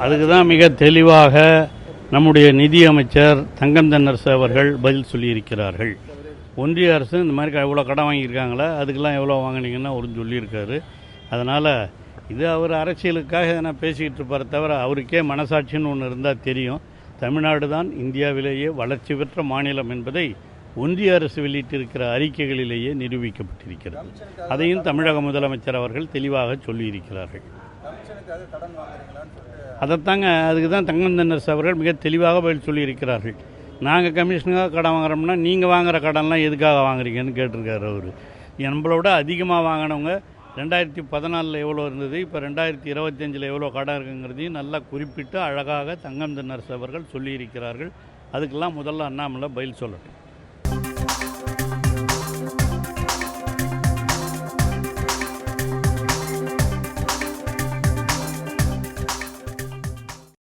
அதுக்கு தான் மிக தெளிவாக நம்முடைய நிதியமைச்சர் தங்கம் தென்னரசு அவர்கள் பதில் சொல்லியிருக்கிறார்கள். ஒன்றிய அரசு இந்த மாதிரி எவ்வளோ கடன் வாங்கியிருக்காங்களா, அதுக்கெல்லாம் எவ்வளோ வாங்கினீங்கன்னா அவரும் சொல்லியிருக்காரு. அதனால் இது அவர் அரசியலுக்காக எதனா பேசிக்கிட்டு இருப்பார் தவிர அவருக்கே மனசாட்சின்னு ஒன்று இருந்தால் தெரியும். தமிழ்நாடு தான் இந்தியாவிலேயே வளர்ச்சி பெற்ற மாநிலம் என்பதை ஒன்றிய அரசு வெளியிட்டிருக்கிற அறிக்கைகளிலேயே நிரூபிக்கப்பட்டிருக்கிறது. அதையும் தமிழக முதலமைச்சர் அவர்கள் தெளிவாக சொல்லியிருக்கிறார்கள். அதைத்தாங்க, அதுக்கு தான் தங்கம் தென்னரசு அவர்கள் மிக தெளிவாக பதில் சொல்லியிருக்கிறார்கள். நாங்கள் கமிஷனுக்காக கடன் வாங்குறோம்னா நீங்கள் வாங்குகிற கடன்லாம் எதுக்காக வாங்குறீங்கன்னு கேட்டிருக்காரு அவர். நம்மளோட அதிகமாக வாங்கினவங்க 2014 எவ்வளோ இருந்தது, இப்போ 2025 எவ்வளோ கடன் இருக்குங்கிறதையும் நல்லா குறிப்பிட்டு அழகாக தங்கம் தென்னரசு அவர்கள் சொல்லியிருக்கிறார்கள். அதுக்கெல்லாம் முதல்ல அண்ணாமலை பதில் சொல்லட்டும்.